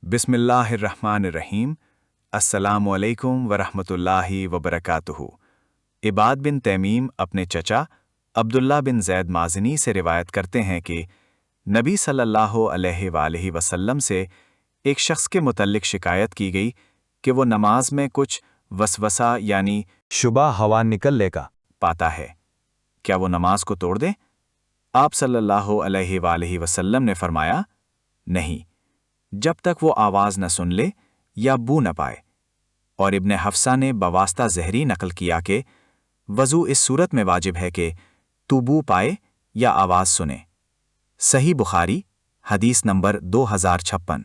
بسم اللہ الرحمن الرحیم۔ السلام علیکم ورحمۃ اللہ وبرکاتہ۔ عباد بن تیمیم اپنے چچا عبداللہ بن زید مازنی سے روایت کرتے ہیں کہ نبی صلی اللہ علیہ وآلہ وسلم سے ایک شخص کے متعلق شکایت کی گئی کہ وہ نماز میں کچھ وسوسہ یعنی شبہ ہوا نکلنے کا پاتا ہے، کیا وہ نماز کو توڑ دے؟ آپ صلی اللہ علیہ وآلہ وسلم نے فرمایا، نہیں، جب تک وہ آواز نہ سن لے یا بو نہ پائے۔ اور ابن حفصہ نے بواسطہ زہری نقل کیا کہ وضو اس صورت میں واجب ہے کہ تو بو پائے یا آواز سنے۔ صحیح بخاری، حدیث نمبر 2056۔